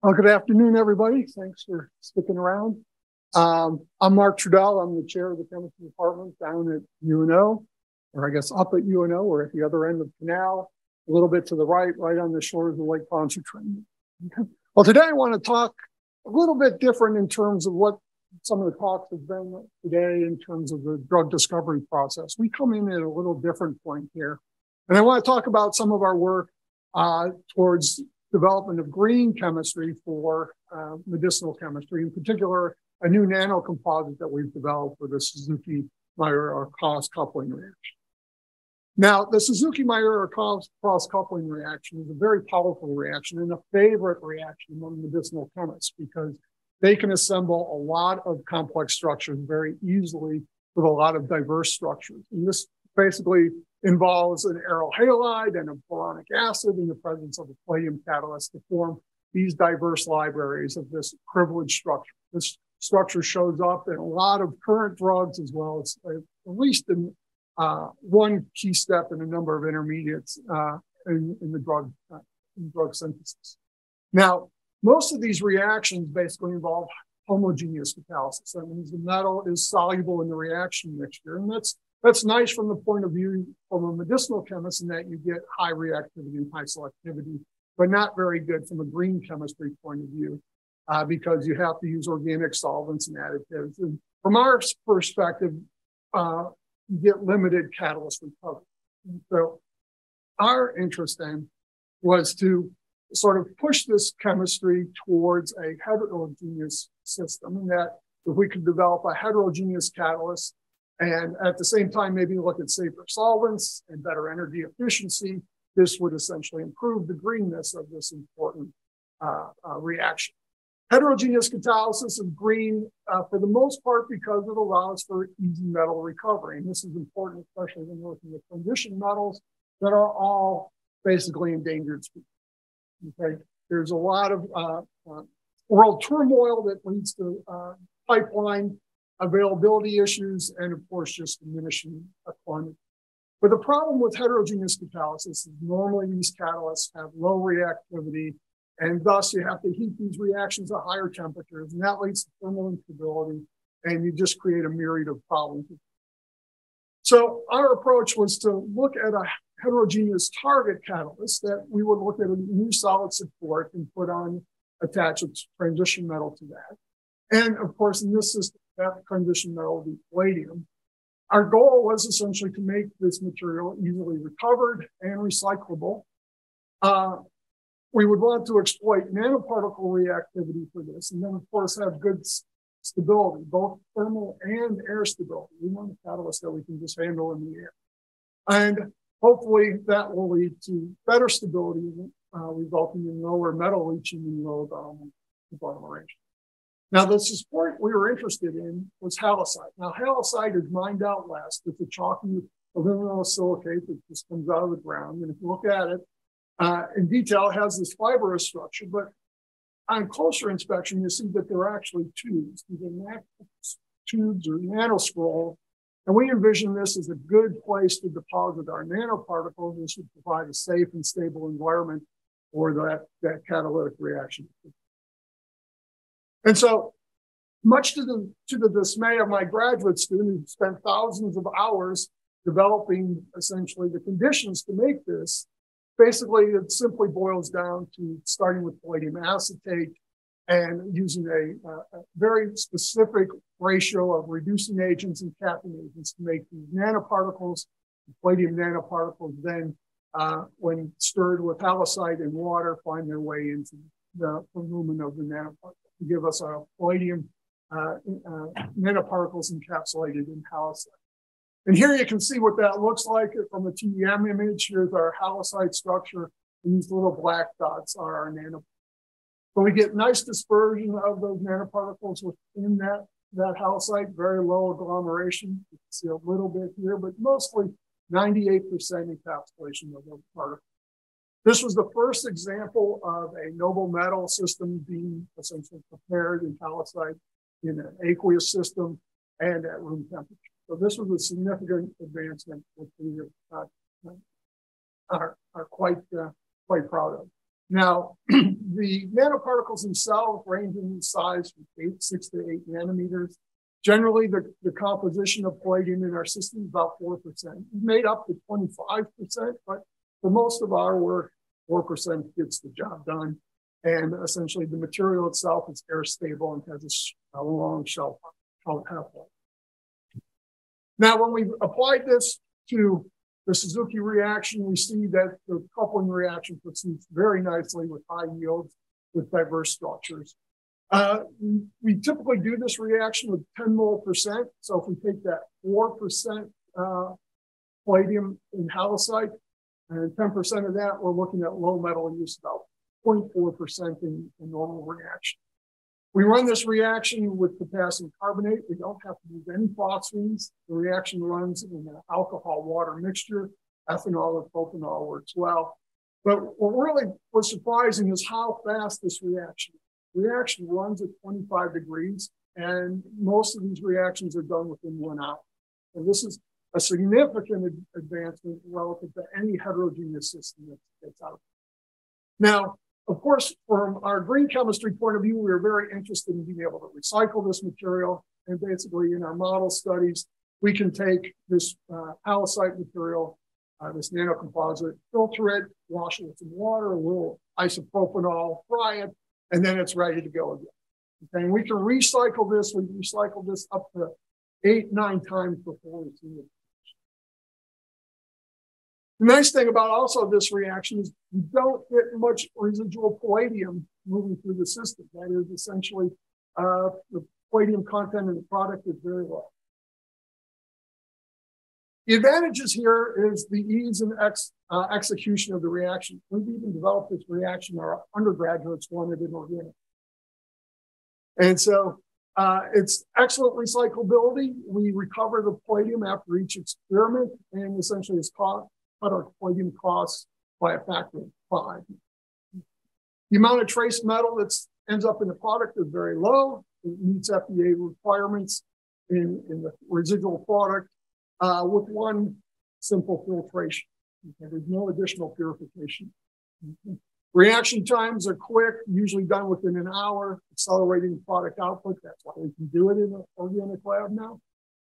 Well, good afternoon, everybody. Thanks for sticking around. I'm Mark Trudell. I'm the chair of the chemistry department down at UNO, or I guess up at UNO, or at the other end of the canal, a little bit to the right on the shores of Lake Pontchartrain. Well, today I want to talk a little bit different in terms of what some of the talks have been today in terms of the drug discovery process. We come in at a little different point here. And I want to talk about some of our work towards development of green chemistry for medicinal chemistry, in particular, a new nanocomposite that we've developed for the Suzuki cross-coupling reaction. Now, the Suzuki cross-coupling reaction is a very powerful reaction and a favorite reaction among medicinal chemists because they can assemble a lot of complex structures very easily with a lot of diverse structures. And this basically involves an aryl halide and a boronic acid in the presence of a palladium catalyst to form these diverse libraries of this privileged structure. This structure shows up in a lot of current drugs as well as at least in one key step in a number of intermediates in the drug synthesis. Now, most of these reactions basically involve homogeneous catalysis. That means the metal is soluble in the reaction mixture, and that's nice from the point of view from a medicinal chemist in that you get high reactivity and high selectivity, but not very good from a green chemistry point of view because you have to use organic solvents and additives. And from our perspective, you get limited catalyst recovery. And so our interest then was to sort of push this chemistry towards a heterogeneous system, and that if we could develop a heterogeneous catalyst and at the same time, maybe look at safer solvents and better energy efficiency, this would essentially improve the greenness of this important reaction. Heterogeneous catalysis is green for the most part because it allows for easy metal recovery. And this is important, especially when we're looking at transition metals that are all basically endangered species. Okay, there's a lot of world turmoil that leads to pipeline availability issues, and of course, just diminishing quantity. But the problem with heterogeneous catalysis is normally these catalysts have low reactivity, and thus you have to heat these reactions at higher temperatures, and that leads to thermal instability, and you just create a myriad of problems. So our approach was to look at a heterogeneous target catalyst that we would look at a new solid support and attach a transition metal to that. And of course, in this system, that transition metal would be palladium. Our goal was essentially to make this material easily recovered and recyclable. We would want to exploit nanoparticle reactivity for this, and then of course have good stability, both thermal and air stability. We want a catalyst that we can just handle in the air. And hopefully that will lead to better stability, resulting in lower metal leaching and low agglomeration. Now, the support we were interested in was halloysite. Now, halloysite is mined out west. It's a chalky aluminum silicate that just comes out of the ground. And if you look at it in detail, it has this fibrous structure. But on closer inspection, you see that they're actually tubes, either tubes or nanoscroll. And we envision this as a good place to deposit our nanoparticles. This would provide a safe and stable environment for that catalytic reaction. And so, much to the dismay of my graduate student who spent thousands of hours developing essentially the conditions to make this, basically it simply boils down to starting with palladium acetate and using a very specific ratio of reducing agents and capping agents to make these nanoparticles. The palladium nanoparticles then, when stirred with halloysite and water, find their way into the lumen of the nanoparticle to give us our palladium nanoparticles encapsulated in halloysite. And here you can see what that looks like from a TEM image. Here's our halloysite structure, and these little black dots are our nanoparticles. So we get nice dispersion of those nanoparticles within that halloysite, very low agglomeration. You can see a little bit here, but mostly 98% encapsulation of those particles. This was the first example of a noble metal system being essentially prepared in halloysite in an aqueous system and at room temperature. So this was a significant advancement which we are quite proud of. Now, the nanoparticles themselves range in size from 6 to 8 nanometers. Generally, the composition of palladium in our system is about 4%. We've made up to 25%, but for most of our work, 4% gets the job done. And essentially, the material itself is air stable and has a long shelf half-life. Now, when we applied this to the Suzuki reaction, we see that the coupling reaction proceeds very nicely with high yields with diverse structures. We typically do this reaction with 10 mole%. So if we take that 4% palladium in halloysite and 10% of that, we're looking at low metal use, about 0.4% in normal reaction. We run this reaction with potassium carbonate. We don't have to use any phosphines. The reaction runs in an alcohol-water mixture. Ethanol and propanol works well. But what really was surprising is how fast this reaction runs at 25 degrees, and most of these reactions are done within 1 hour. And this is a significant advancement relative to any heterogeneous system that's out there. Now, of course, from our green chemistry point of view, we were very interested in being able to recycle this material. And basically, in our model studies, we can take this halloysite material, this nanocomposite, filter it, wash it with some water, a little isopropanol, fry it, and then it's ready to go again. Okay, and we can recycle this. We recycle this up to 8-9 times before we see it. The nice thing about also this reaction is you don't get much residual palladium moving through the system. That is essentially the palladium content in the product is very low. The advantages here is the ease and execution of the reaction. We've even developed this reaction our undergraduates wanted in organic. And so it's excellent recyclability. We recover the palladium after each experiment, and essentially it's cut our palladium costs by a factor of 5. The amount of trace metal that ends up in the product is very low. It meets FDA requirements in the residual product with one simple filtration. Okay, there's no additional purification. Reaction times are quick, usually done within an hour, accelerating product output. That's why we can do it in an organic lab now.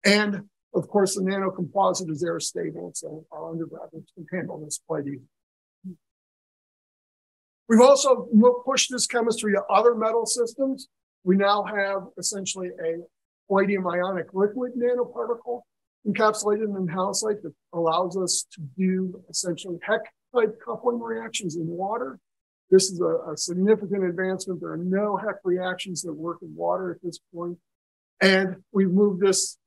And of course, the nanocomposite is air stable, so our undergraduates can handle this quite easily. We've also pushed this chemistry to other metal systems. We now have essentially a palladium ionic liquid nanoparticle encapsulated in halloysite that allows us to do essentially Heck-type coupling reactions in water. This is a significant advancement. There are no Heck reactions that work in water at this point. And we've moved this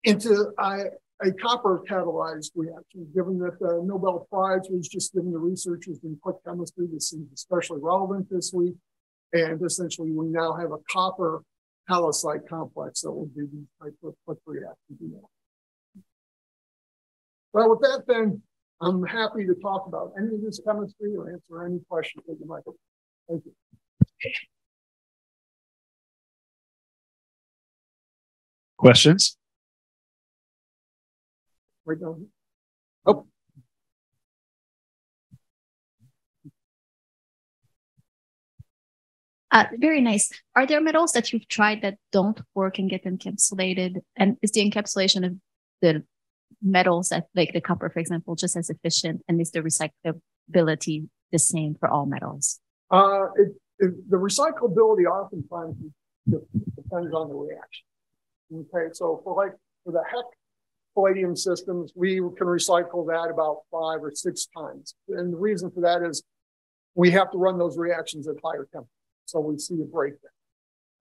into a copper catalyzed reaction, given that the Nobel Prize was just given to researchers in quick chemistry. This seems especially relevant this week. And essentially, we now have a copper halloysite complex that will do these type of quick reactions. Well, with that, then, I'm happy to talk about any of this chemistry or answer any questions that you might have. Thank you. Questions? Right down. Oh. Very nice. Are there metals that you've tried that don't work and get encapsulated? And is the encapsulation of the metals, that, like the copper, for example, just as efficient? And is the recyclability the same for all metals? The recyclability oftentimes depends on the reaction. Okay, so for the Heck palladium systems, we can recycle that about 5 or 6 times. And the reason for that is we have to run those reactions at higher temperatures. So we see a breakdown.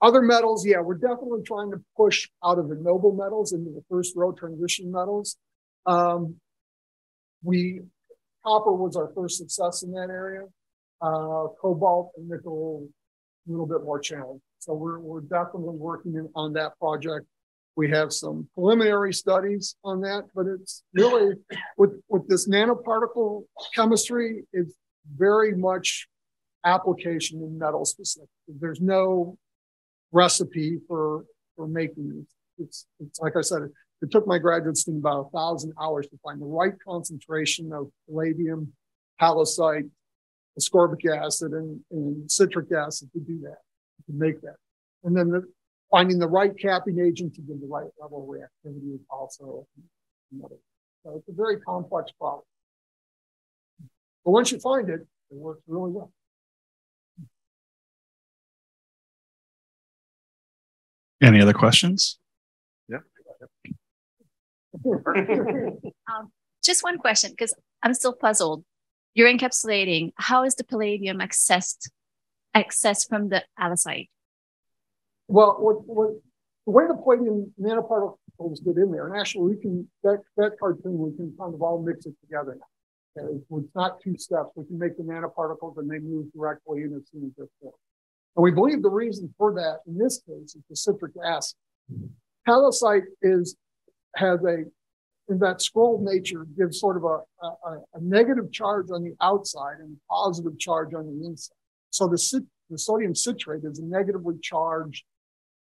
Other metals, yeah, we're definitely trying to push out of the noble metals into the first row transition metals. Copper was our first success in that area. Cobalt and nickel, a little bit more challenging. So we're definitely working on that project. We have some preliminary studies on that, but it's really, with this nanoparticle chemistry, it's very much application in metal specific. There's no recipe for making it. It's like I said, it took my graduate student about 1,000 hours to find the right concentration of palladium, halloysite, ascorbic acid and citric acid to do that, to make that. And then finding the right capping agent to give the right level of reactivity is also another. So it's a very complex problem. But once you find it, it works really well. Any other questions? Yeah. Just one question, because I'm still puzzled. You're encapsulating. How is the palladium accessed from the other side? Well, the way the palladium nanoparticles get in there, and actually that cartoon, we can kind of all mix it together. It's not two steps. We can make the nanoparticles and they move directly in as soon as they're formed. And we believe the reason for that in this case is the citric acid. Calcite in that scroll nature, gives sort of a negative charge on the outside and a positive charge on the inside. So the sodium citrate is a negatively charged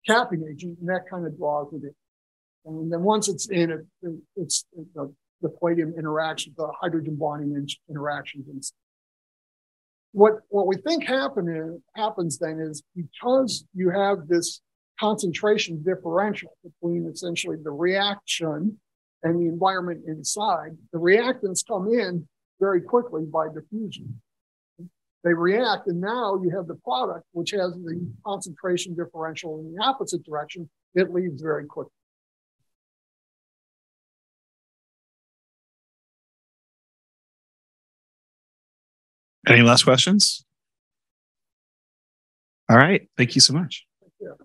capping agent, and that kind of draws it in. And then once it's in, it's the palladium interaction, the hydrogen bonding interactions. What we think happens then is because you have this concentration differential between essentially the reaction and the environment inside, the reactants come in very quickly by diffusion. They react, and now you have the product, which has the concentration differential in the opposite direction. It leaves very quickly. Any last questions? All right. Thank you so much. Yeah.